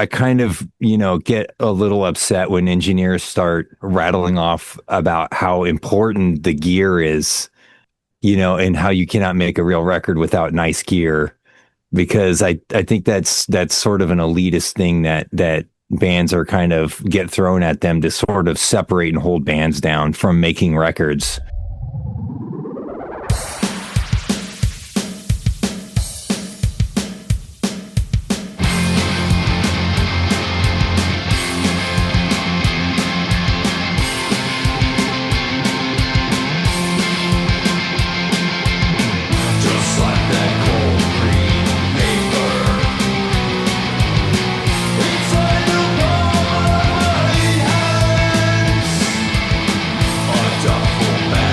I kind of, get a little upset when engineers start rattling off about how important the gear is, and how you cannot make a real record without nice gear. Because I think that's sort of an elitist thing that bands are kind of get thrown at them to sort of separate and hold bands down from making records. Duffel bag.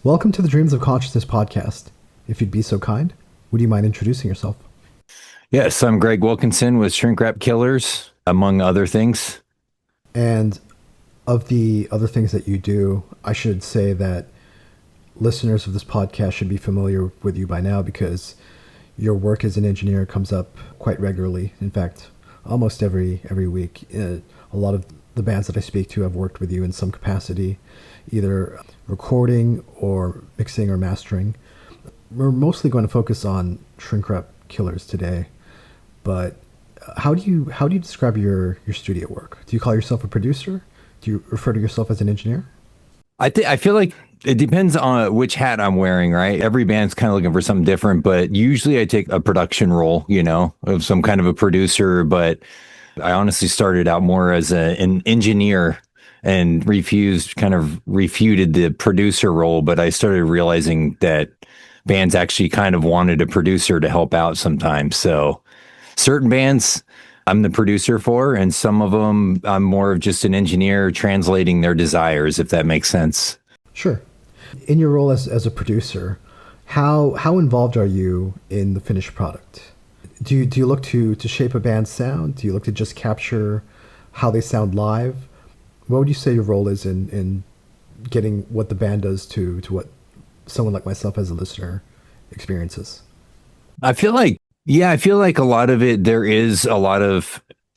Welcome to the Dreams of Consciousness podcast. If you'd be so kind, would you mind introducing yourself? Yes, I'm Greg Wilkinson with Shrink Wrap Killers, among other things. And of the other things that you do, I should say that listeners of this podcast should be familiar with you by now because your work as an engineer comes up quite regularly. In fact, almost every week. A lot of the bands that I speak to have worked with you in some capacity, either recording or mixing or mastering. We're mostly going to focus on Shrink Wrap Killers today, but how do you describe your studio work? Do you call yourself a producer? Do you refer to yourself as an engineer? I feel like it depends on which hat I'm wearing, right? Every band's kind of looking for something different, but usually I take a production role, of some kind of a producer. But I honestly started out more as an engineer and refuted the producer role. But I started realizing that bands actually kind of wanted a producer to help out sometimes. So certain bands I'm the producer for, and some of them I'm more of just an engineer translating their desires, if that makes sense. Sure. In your role as a producer, how involved are you in the finished product? Do you look to shape a band's sound? Do you look to just capture how they sound live? What would you say your role is in getting what the band does to what someone like myself as a listener experiences? I feel like, yeah, I feel like a lot of it,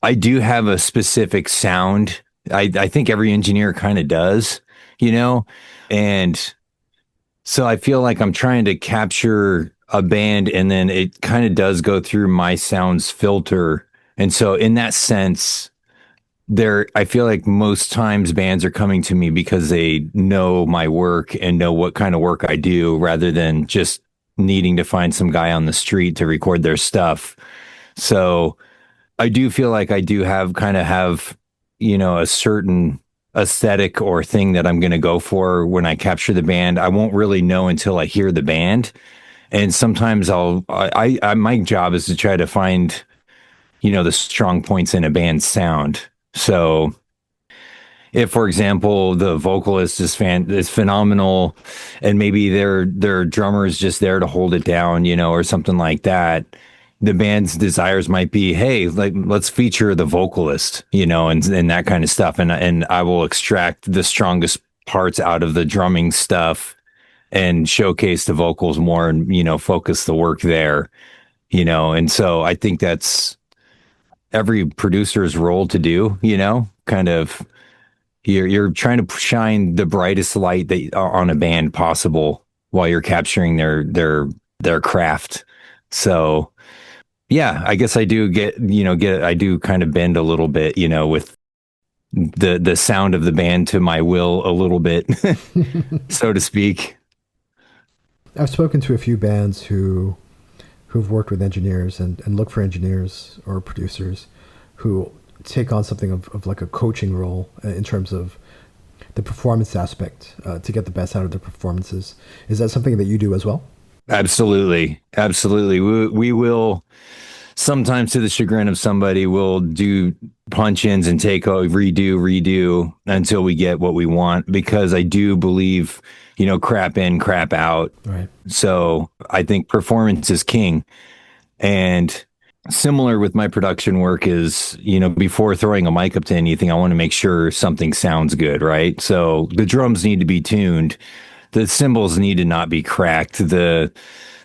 I do have a specific sound. I think every engineer kind of does, and so I feel like I'm trying to capture a band and then it kind of does go through my sounds filter. And so in that sense, I feel like most times bands are coming to me because they know my work and know what kind of work I do rather than just needing to find some guy on the street to record their stuff. So I do feel like I do have a certain aesthetic or thing that I'm going to go for when I capture the band. I won't really know until I hear the band. And sometimes my job is to try to find, the strong points in a band's sound. So if, for example, the vocalist is phenomenal, and maybe their drummer is just there to hold it down, or something like that, the band's desires might be, hey, like let's feature the vocalist, and that kind of stuff, and I will extract the strongest parts out of the drumming stuff and showcase the vocals more, and focus the work there, and so I think that's every producer's role to do, kind of. You're trying to shine the brightest light on a band possible while you're capturing their craft. So yeah, I guess I do I do kind of bend a little bit, with the sound of the band to my will a little bit, so to speak. I've spoken to a few bands who've worked with engineers and look for engineers or producers who take on something of like a coaching role in terms of the performance aspect to get the best out of their performances. Is that something that you do as well? Absolutely. Absolutely. We will sometimes, to the chagrin of somebody, we'll do punch-ins and redo until we get what we want, because I do believe, crap in, crap out. Right. So I think performance is king. And similar with my production work is, before throwing a mic up to anything, I want to make sure something sounds good, right? So the drums need to be tuned. The cymbals need to not be cracked. The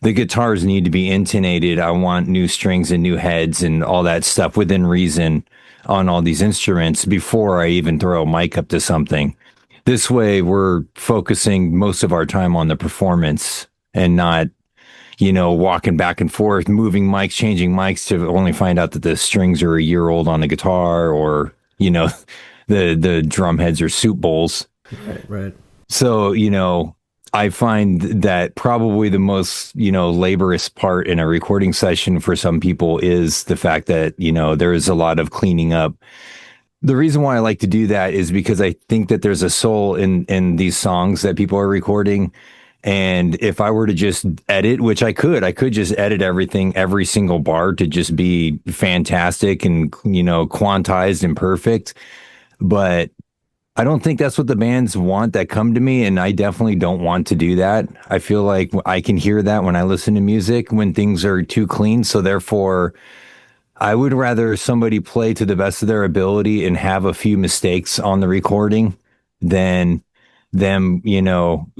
guitars need to be intonated. I want new strings and new heads and all that stuff within reason on all these instruments before I even throw a mic up to something. This way, we're focusing most of our time on the performance and not, walking back and forth, moving mics, changing mics to only find out that the strings are a year old on a guitar, or, the drum heads are soup bowls. Right, right. So, I find that probably the most, laborious part in a recording session for some people is the fact that, there is a lot of cleaning up. The reason why I like to do that is because I think that there's a soul in these songs that people are recording. And if I were to just edit, which I could just edit everything, every single bar to just be fantastic and, quantized and perfect. But I don't think that's what the bands want that come to me, and I definitely don't want to do that. I feel like I can hear that when I listen to music when things are too clean. So therefore, I would rather somebody play to the best of their ability and have a few mistakes on the recording than them,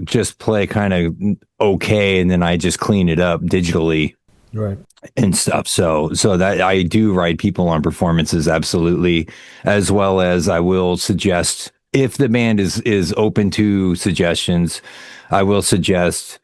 just play kind of okay and then I just clean it up digitally Right. and stuff. So that I do write people on performances, absolutely, as well as I will suggest if the band is open to suggestions, I will suggest,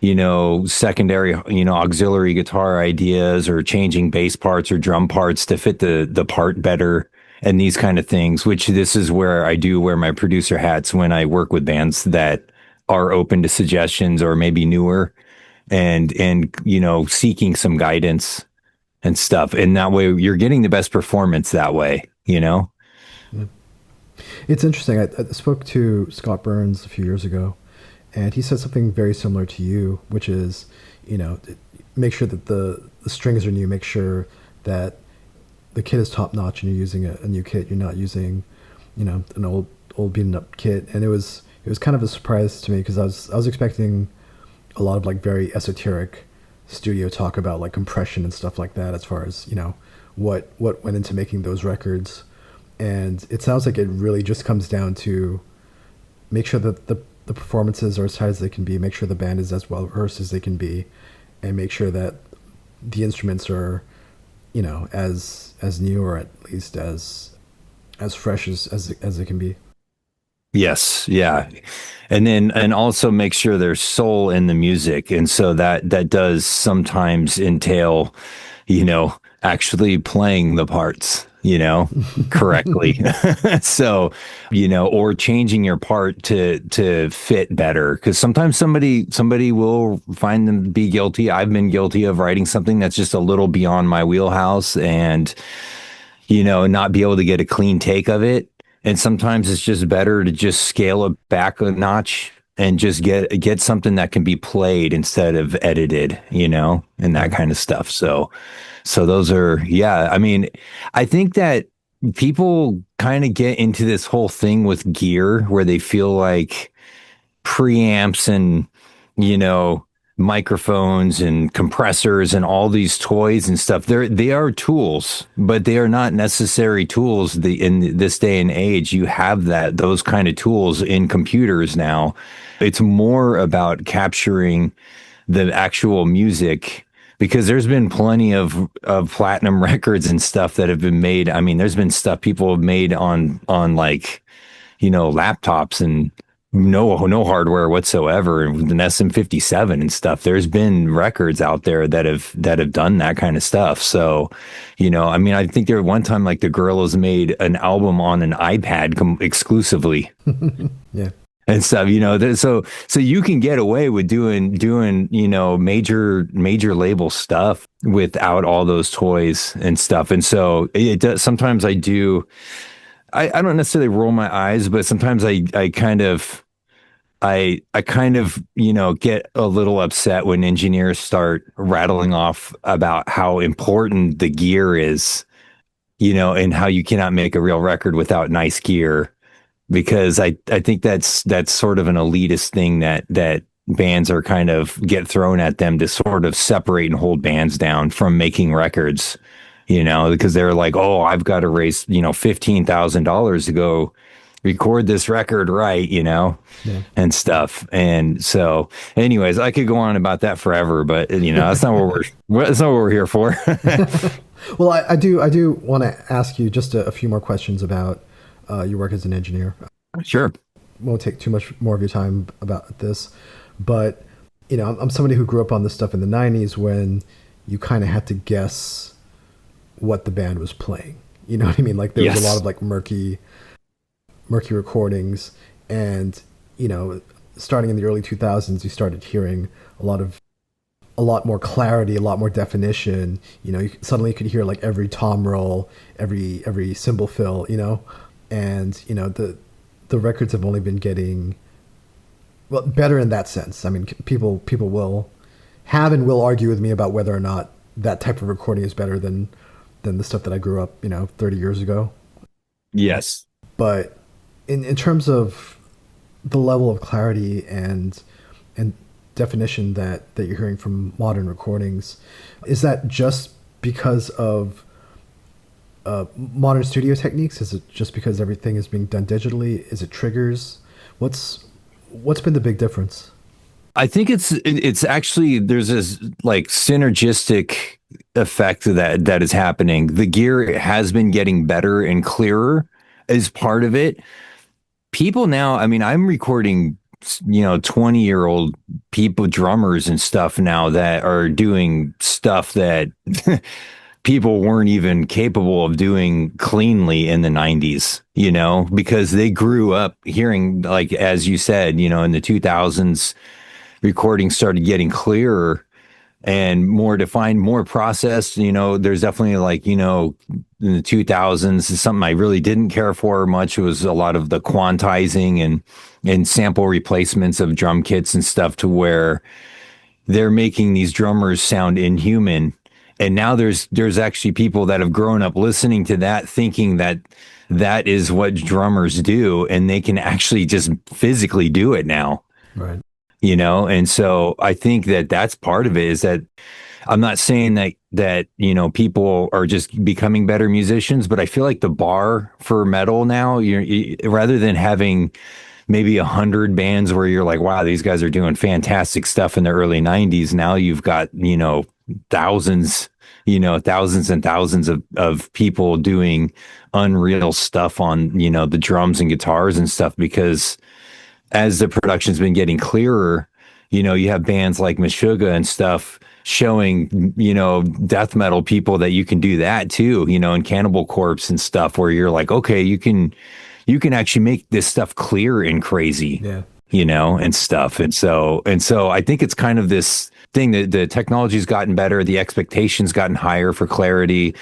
secondary, auxiliary guitar ideas or changing bass parts or drum parts to fit the part better and these kind of things, which this is where I do wear my producer hats when I work with bands that are open to suggestions or maybe newer and seeking some guidance and stuff, and that way you're getting the best performance that way. Yeah. It's interesting. I spoke to Scott Burns a few years ago, and he said something very similar to you, which is, make sure that the strings are new, make sure that the kit is top notch, and you're using a new kit. You're not using, an old beaten up kit. And it was kind of a surprise to me because I was expecting a lot of like very esoteric studio talk about like compression and stuff like that, as far as what went into making those records. And it sounds like it really just comes down to make sure that the performances are as tight as they can be, make sure the band is as well rehearsed as they can be, and make sure that the instruments are, as new, or at least as fresh as they can be. Yes, yeah. And also make sure there's soul in the music. And so that does sometimes entail, actually playing the parts, correctly. So, or changing your part to fit better. Because sometimes somebody will find them be guilty. I've been guilty of writing something that's just a little beyond my wheelhouse and not be able to get a clean take of it. And sometimes it's just better to just scale it back a notch and just get something that can be played instead of edited, and that Right. kind of stuff. So those are, yeah. I mean, I think that people kind of get into this whole thing with gear where they feel like preamps and you know microphones and compressors and all these toys and stuff, they are tools, but they are not necessary tools. In this day and age, you have those kind of tools in computers now. It's more about capturing the actual music, because there's been plenty of platinum records and stuff that have been made. I mean, there's been stuff people have made on like laptops and no hardware whatsoever, and an SM57 and stuff. There's been records out there that have done that kind of stuff. So, I mean, I think there one time like the Gorillaz made an album on an iPad exclusively Yeah. and stuff. So you can get away with doing major label stuff without all those toys and stuff. And so it does. Sometimes I do. I don't necessarily roll my eyes, but sometimes I kind of, get a little upset when engineers start rattling off about how important the gear is, and how you cannot make a real record without nice gear, because I think that's sort of an elitist thing that bands are kind of get thrown at them to sort of separate and hold bands down from making records, because they're like, oh, I've got to raise, $15,000 to go record this record right, Yeah. and stuff. And so, anyways, I could go on about that forever, but that's not that's not what we're here for. Well, I do want to ask you just a few more questions about your work as an engineer. Sure. Won't take too much more of your time about this, but I'm somebody who grew up on this stuff in the '90s when you kind of had to guess what the band was playing. You know what I mean? Like there was a lot Yes. of like murky recordings, and starting in the early 2000s, you started hearing a lot more clarity, a lot more definition. Suddenly you could hear like every tom roll, every cymbal fill, and the records have only been getting better in that sense. I mean, people will have and will argue with me about whether or not that type of recording is better than the stuff that I grew up 30 years ago. Yes. But in terms of the level of clarity and definition that you're hearing from modern recordings, is that just because of modern studio techniques? Is it just because everything is being done digitally? Is it triggers? What's been the big difference? I think it's actually there's this like synergistic effect that is happening. The gear has been getting better and clearer as part of it. People now, I mean, I'm recording, 20-year-old people, drummers and stuff now that are doing stuff that people weren't even capable of doing cleanly in the 90s, because they grew up hearing, like, as you said, in the 2000s, recordings started getting clearer and more defined, more processed. There's definitely like, in the 2000s, something I really didn't care for much was a lot of the quantizing and sample replacements of drum kits and stuff to where they're making these drummers sound inhuman. And now there's actually people that have grown up listening to that, thinking that that is what drummers do, and they can actually just physically do it now. Right. And so I think that that's part of it, is that I'm not saying that people are just becoming better musicians, but I feel like the bar for metal now, rather than having maybe 100 bands where you're like, wow, these guys are doing fantastic stuff in the early 90s. Now you've got, thousands, thousands and thousands of people doing unreal stuff on, the drums and guitars and stuff, because as the production's been getting clearer, you have bands like Meshuggah and stuff showing, death metal people that you can do that too, and Cannibal Corpse and stuff, where you're like, okay, you can actually make this stuff clear and crazy, Yeah. And stuff. And so I think it's kind of this thing that the technology's gotten better, the expectations gotten higher for clarity,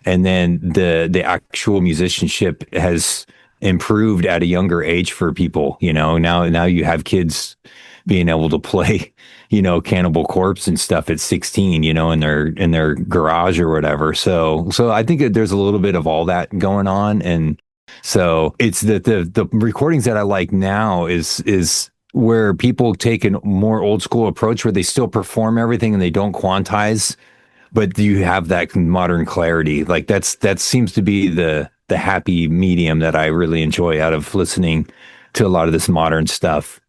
and then the actual musicianship has improved at a younger age for people. Now you have kids being able to play, Cannibal Corpse and stuff at 16, in their garage or whatever. So I think that there's a little bit of all that going on. And so it's that the recordings that I like now is where people take a more old school approach, where they still perform everything and they don't quantize, but you have that modern clarity. Like that seems to be the happy medium that I really enjoy out of listening to a lot of this modern stuff.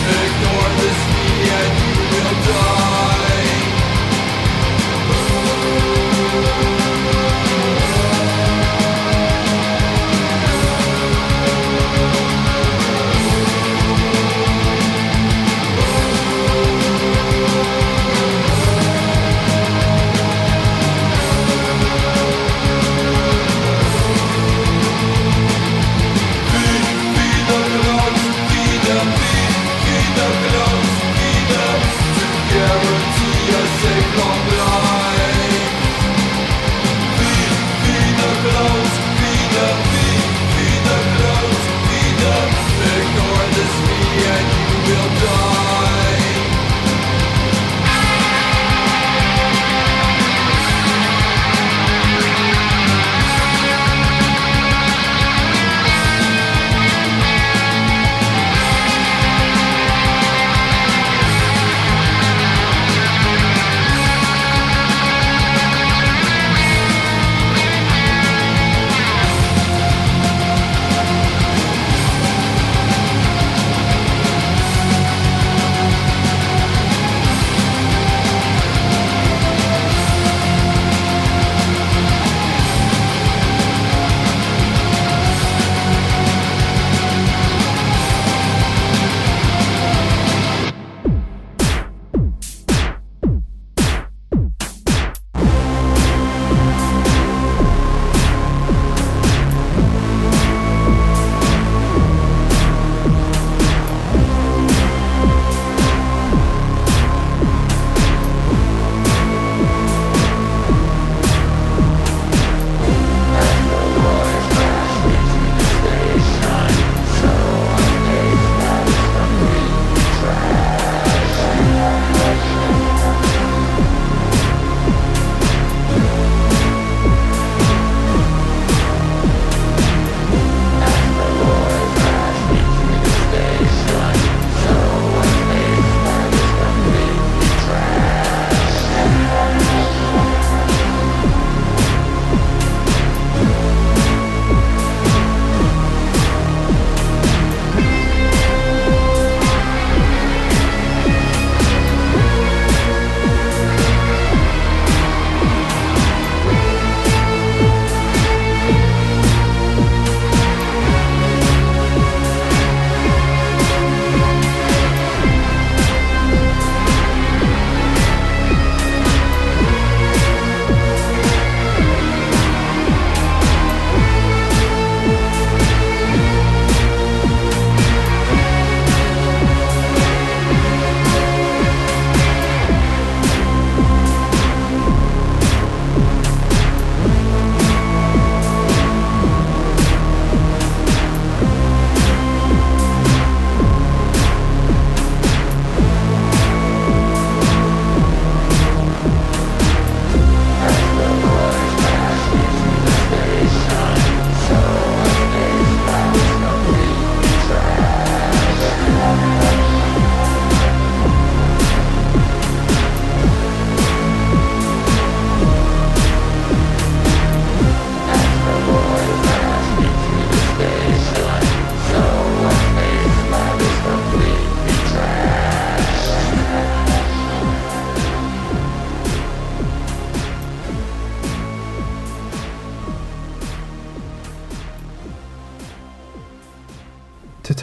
Ignore this me and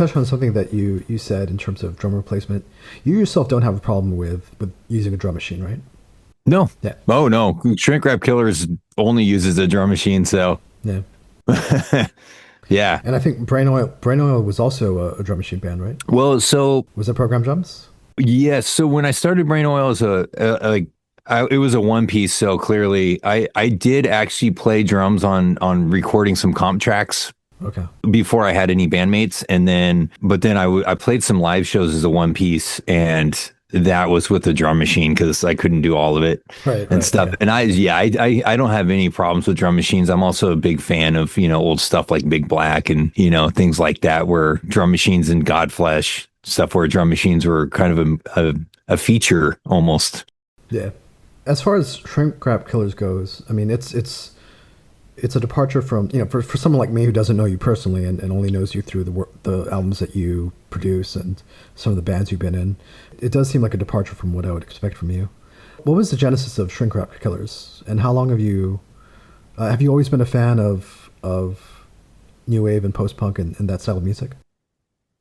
touch on something that you said in terms of drum replacement. You yourself don't have a problem with using a drum machine, right? No. Yeah. Oh no. Shrink Wrap Killers only uses a drum machine, so Yeah. yeah. And I think Brain Oil was also a drum machine band, right? Well, so Was it program drums? yes. So when I started Brain Oil as it was a one piece. So clearly, I did actually play drums on recording some comp tracks Okay. before I had any bandmates, and then I played some live shows as a one piece, and that was with the drum machine because I couldn't do all of it Right. and Right. stuff. Okay. And I don't have any problems with drum machines. I'm also a big fan of old stuff like Big Black and things like that, where drum machines and Godflesh stuff, where drum machines were kind of a feature almost. Yeah. As far as Shrink Wrap Killers goes, I mean, it's a departure from, for someone like me who doesn't know you personally and only knows you through the albums that you produce and some of the bands you've been in. It does seem like a departure from what I would expect from you. What was the genesis of Shrink Wrap Killers, and how long have you always been a fan of new wave and post punk and that style of music?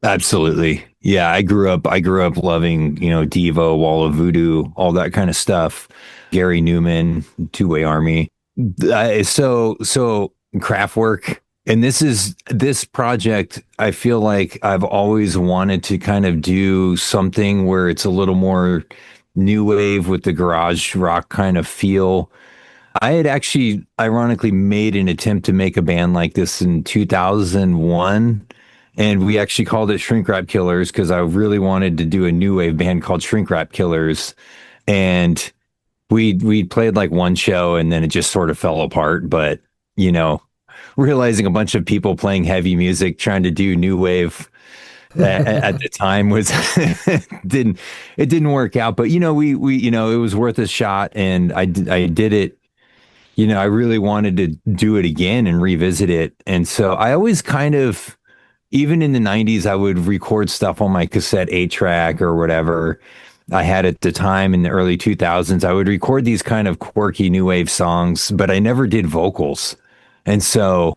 Absolutely. Yeah, I grew up loving, Devo, Wall of Voodoo, all that kind of stuff. Gary Newman, Two Way Army. So Kraftwerk. And this project, I feel like I've always wanted to kind of do something where it's a little more new wave with the garage rock kind of feel. I had actually ironically made an attempt to make a band like this in 2001. And we actually called it Shrink Wrap Killers because I really wanted to do a new wave band called Shrink Wrap Killers. And we played like one show and then it just sort of fell apart. But, realizing a bunch of people playing heavy music, trying to do new wave at the time was didn't work out. But, we it was worth a shot, and I did it. I really wanted to do it again and revisit it. And so I always kind of, even in the 90s, I would record stuff on my cassette 8-track or whatever I had at the time. In the early 2000s, I would record these kind of quirky new wave songs, but I never did vocals. And so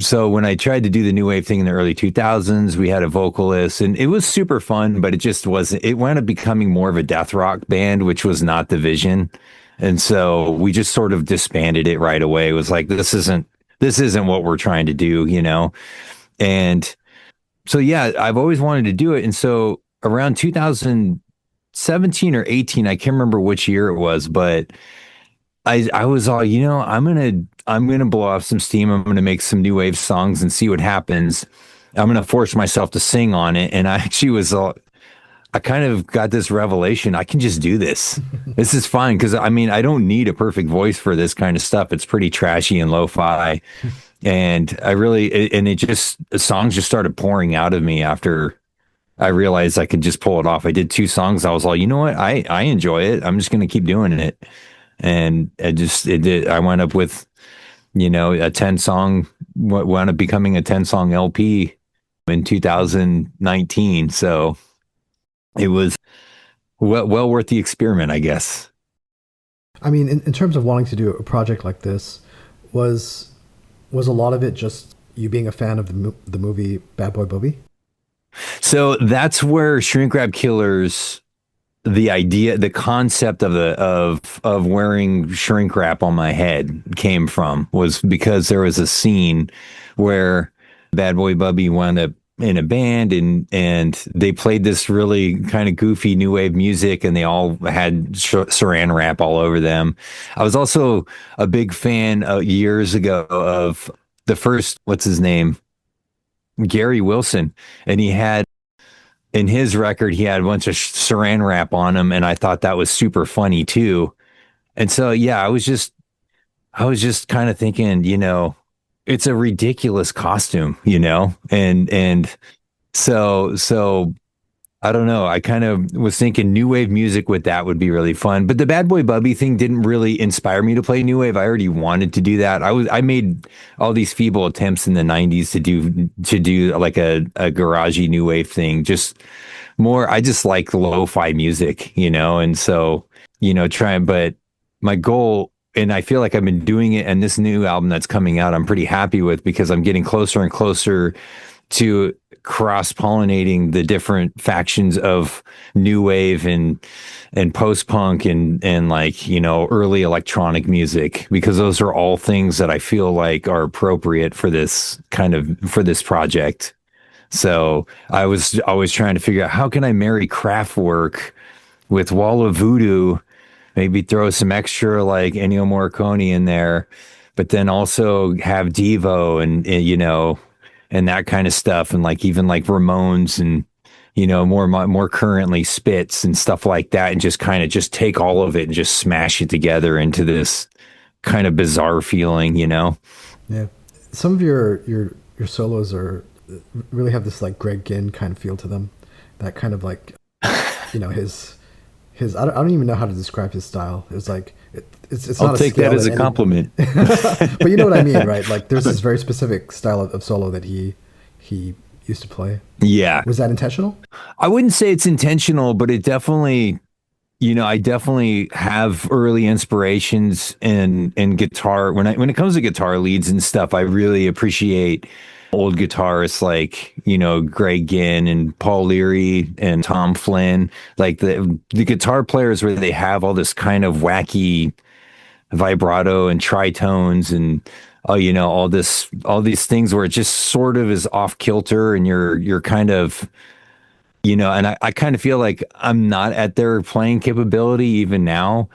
when I tried to do the new wave thing in the early 2000s, we had a vocalist, and it was super fun, but it just wasn't, it wound up becoming more of a death rock band, which was not the vision. And so we just sort of disbanded it right away. It was like, this isn't what we're trying to do, And so, yeah, I've always wanted to do it. And so around 2017 or 18, I can't remember which year it was, but I was all, I'm gonna blow off some steam. I'm gonna make some new wave songs and see what happens. I'm gonna force myself to sing on it. And I actually I kind of got this revelation. I can just do this. This is fine. Cause I mean, I don't need a perfect voice for this kind of stuff. It's pretty trashy and lo-fi. And the songs just started pouring out of me after I realized I could just pull it off. I did 2 songs. I was like, you know what? I enjoy it. I'm just going to keep doing it. And I wound up with, a 10-song, what wound up becoming a 10-song LP in 2019. So it was well worth the experiment, I guess. I mean, in terms of wanting to do a project like this, was a lot of it just you being a fan of the movie Bad Boy Bubby? So that's where Shrink Wrap Killers, the concept of wearing shrink wrap on my head came from, was because there was a scene where Bad Boy Bubby wound up in a band, and they played this really kind of goofy new wave music, and they all had saran wrap all over them. I was also a big fan years ago of the first, what's his name? Gary Wilson. And he had, in his record, he had a bunch of saran wrap on him. And I thought that was super funny too. And so, yeah, I was just kind of thinking, it's a ridiculous costume, and so I don't know. I kind of was thinking new wave music with that would be really fun. But the Bad Boy Bubby thing didn't really inspire me to play new wave. I already wanted to do that. I made all these feeble attempts in the 90s to do like a garagey new wave thing. Just more, I just like lo-fi music, and so, but my goal, and I feel like I've been doing it, and this new album that's coming out, I'm pretty happy with, because I'm getting closer and closer to cross-pollinating the different factions of new wave and post-punk and like, you know, early electronic music, because those are all things that I feel like are appropriate for this project. So I was always trying to figure out, how can I marry Kraftwerk with Wall of Voodoo, maybe throw some extra like Ennio Morricone in there, but then also have Devo and you know, and that kind of stuff, and like even like Ramones and, you know, more currently Spitz and stuff like that, and just kind of just take all of it and just smash it together into this kind of bizarre feeling, you know. Yeah. Some of your solos are really have this like Greg Ginn kind of feel to them. That kind of like, you know, his I don't even know how to describe his style. It's like it's I'll not take that as a compliment. But you know what I mean, right? Like there's this very specific style of solo that he used to play. Yeah. Was that intentional? I wouldn't say it's intentional, but it definitely, you know, I definitely have early inspirations in guitar. When it comes to guitar leads and stuff, I really appreciate old guitarists like, you know, Greg Ginn and Paul Leary and Tom Flynn, like the guitar players where they have all this kind of wacky vibrato and tritones and you know, all these things where it just sort of is off kilter, and you're kind of, you know, and I kind of feel like I'm not at their playing capability even now.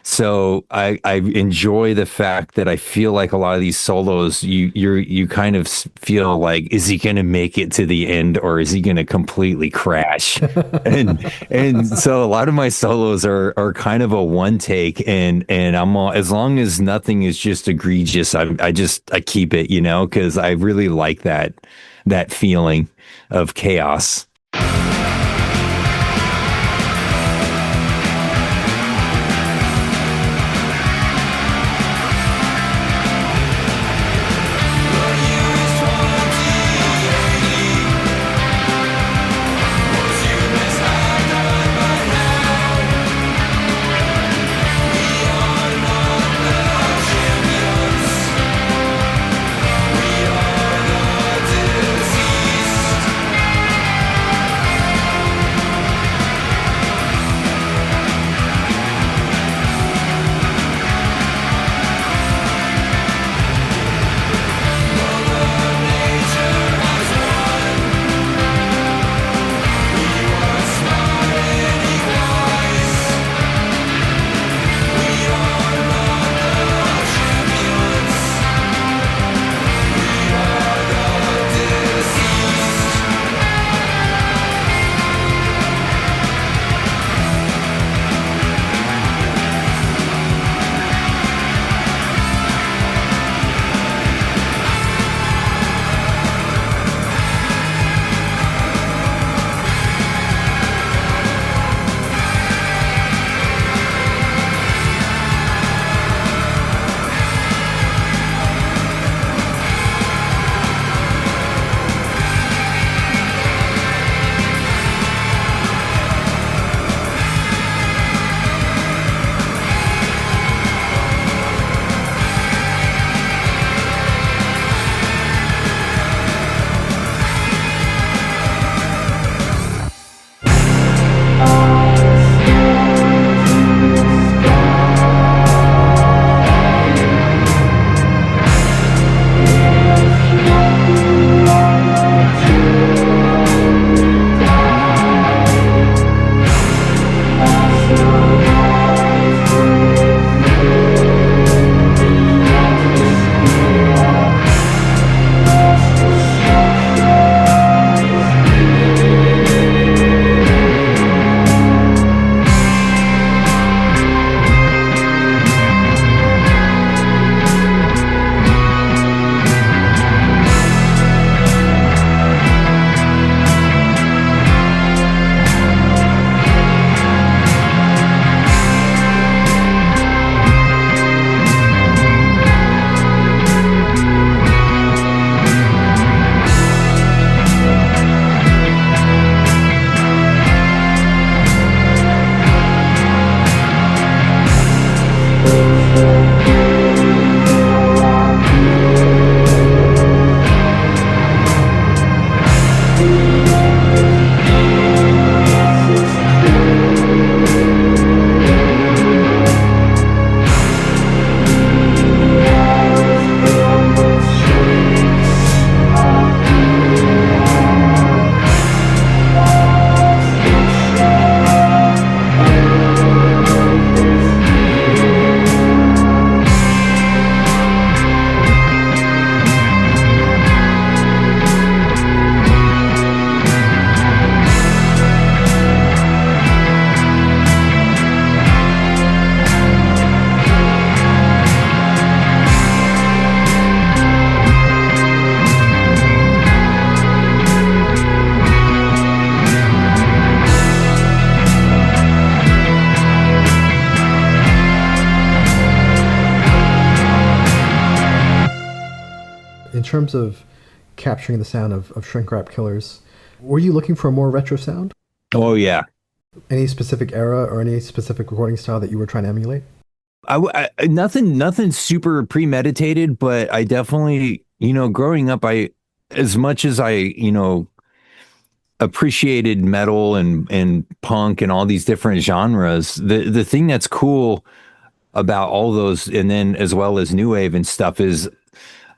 So I enjoy the fact that I feel like a lot of these solos, you kind of feel like, is he going to make it to the end, or is he going to completely crash? And so a lot of my solos are kind of a one take, and I'm all, as long as nothing is just egregious, I keep it, you know, because I really like that feeling of chaos. terms of capturing the sound of Shrink Wrap Killers, were you looking for a more retro sound? Oh yeah. Any specific era or any specific recording style that you were trying to emulate? Nothing super premeditated, but I definitely, growing up, as much as appreciated metal and punk and all these different genres, the thing that's cool about all those, and then as well as new wave and stuff, is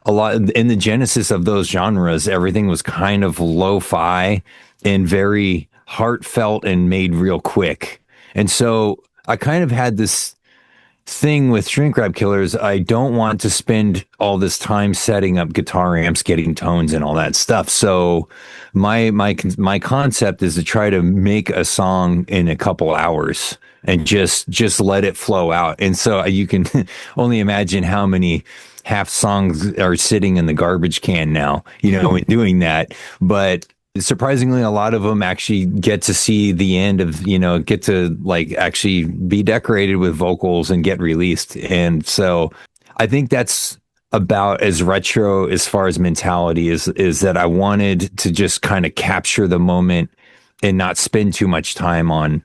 a lot in the genesis of those genres, everything was kind of lo-fi and very heartfelt and made real quick. And so I kind of had this thing with Shrink Wrap Killers. I don't want to spend all this time setting up guitar amps, getting tones and all that stuff. So my concept is to try to make a song in a couple hours and just let it flow out. And so you can only imagine how many half songs are sitting in the garbage can now, in doing that. But surprisingly, a lot of them actually get to see the end of, get to like actually be decorated with vocals and get released. And so I think that's about as retro as far as mentality is that I wanted to just kind of capture the moment and not spend too much time on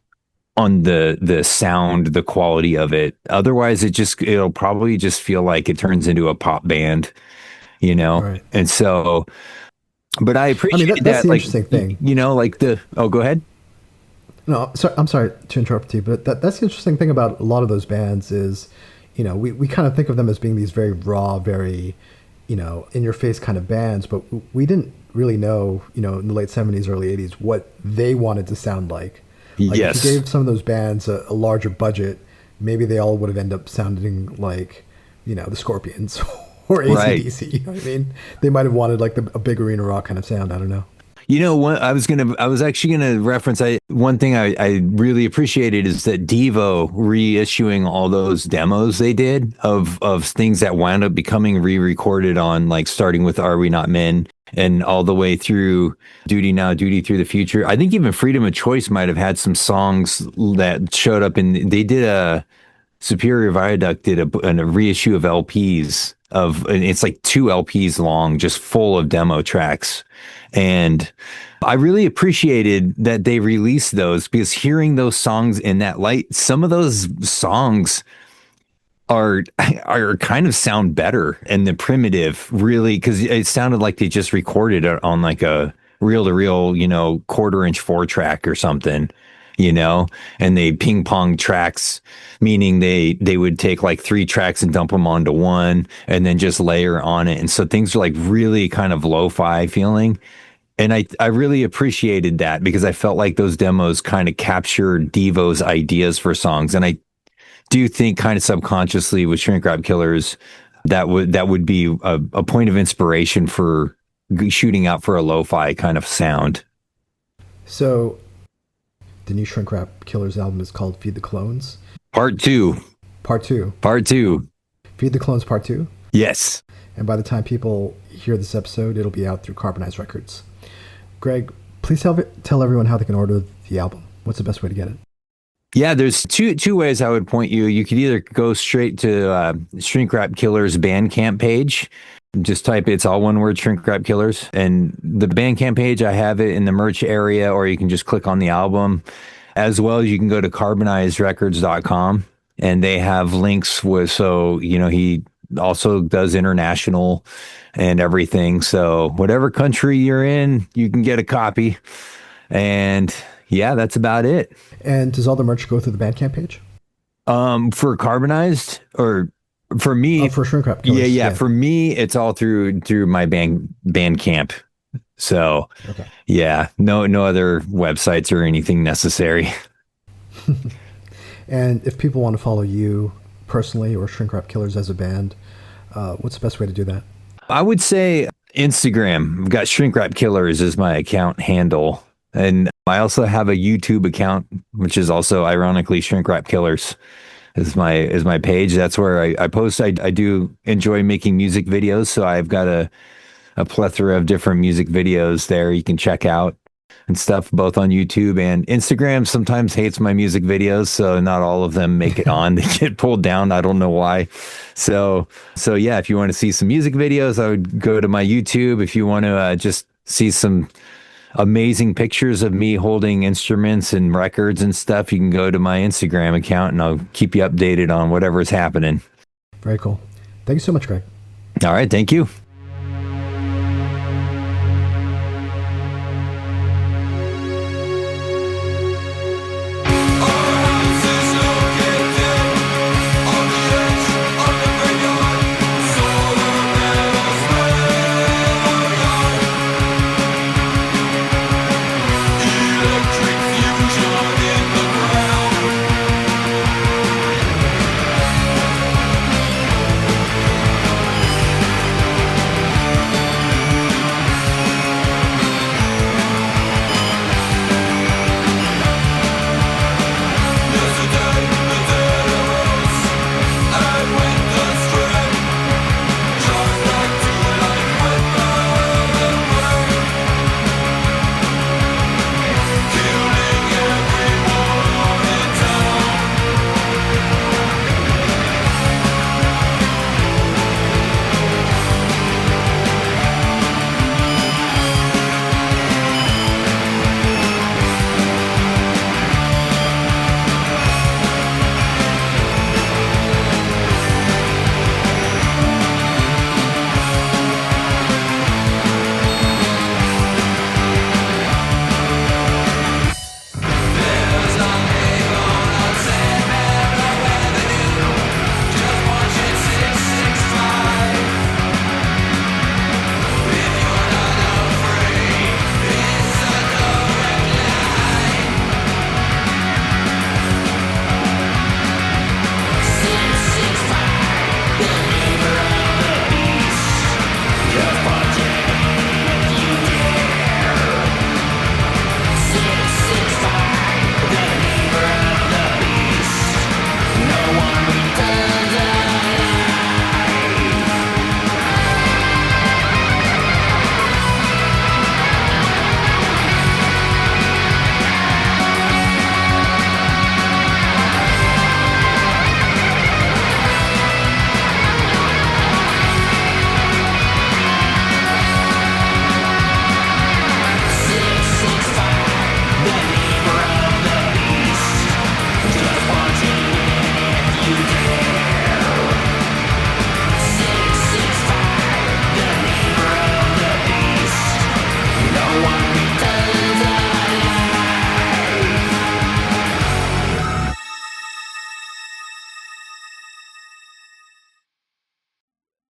the sound, the quality of it. Otherwise, it'll probably just feel like it turns into a pop band, Right. And so, but I appreciate that's that, the like, interesting thing. Go ahead. No, sorry, I'm sorry to interrupt you, but that's the interesting thing about a lot of those bands is, we kind of think of them as being these very raw, very, in your face kind of bands, but we didn't really know, in the late 70s, early 80s, what they wanted to sound like. Like Yes. if you gave some of those bands a larger budget, maybe they all would have ended up sounding like, the Scorpions or Right. AC/DC. You know what I mean? They might have wanted like a big arena rock kind of sound. I don't know. What I was actually gonna reference. One thing I really appreciated is that Devo reissuing all those demos they did of things that wound up becoming re-recorded on, like starting with "Are We Not Men" and all the way through "Duty Now, Duty Through the Future." I think even "Freedom of Choice" might have had some songs that showed up in. They did a Superior Viaduct did a reissue of LPs and it's like 2 LPs long, just full of demo tracks. And I really appreciated that they released those, because hearing those songs in that light, some of those songs are kind of sound better, and the primitive really, because it sounded like they just recorded it on like a reel to reel, 1/4 inch 4-track or something, and they ping pong tracks, meaning they would take like 3 tracks and dump them onto one and then just layer on it. And so things are like really kind of lo-fi feeling. And I really appreciated that, because I felt like those demos kind of captured Devo's ideas for songs. And I do think kind of subconsciously with Shrink Wrap Killers, that would be a point of inspiration for shooting out for a lo-fi kind of sound. So the new Shrink Wrap Killers album is called Feed the Clones. Part 2. Part 2. Part 2. Feed the Clones Part 2. Yes. And by the time people hear this episode, it'll be out through Carbonized Records. Greg, please tell everyone how they can order the album. What's the best way to get it? Yeah, there's two ways I would point you. You could either go straight to Shrink Wrap Killers Bandcamp page. Just type it's all one word, Shrink Wrap Killers. And the Bandcamp page, I have it in the merch area, or you can just click on the album. As well as you can go to carbonizedrecords.com, and they have links he also does international and everything. So whatever country you're in, you can get a copy. And yeah, that's about it. And does all the merch go through the Bandcamp page? For Carbonized, or for me, for Shrink Wrap Killers. Yeah. For me, it's all through my Bandcamp. So okay. Yeah, no other websites or anything necessary. And if people want to follow you personally or Shrink Wrap Killers as a band, what's the best way to do that? I would say Instagram. I've got Shrink Wrap Killers as my account handle. And I also have a YouTube account, which is also ironically Shrink Wrap Killers is my page. That's where I post. I do enjoy making music videos, so I've got a plethora of different music videos there you can check out. and stuff, both on YouTube and Instagram. Sometimes hates my music videos, so not all of them make it on. They get pulled down. I don't know why. So yeah, if you want to see some music videos, I would go to my YouTube. If you want to just see some amazing pictures of me holding instruments and records and stuff, you can go to my Instagram account, and I'll keep you updated on whatever's happening. Very cool. Thank you so much, Greg. All right, thank you.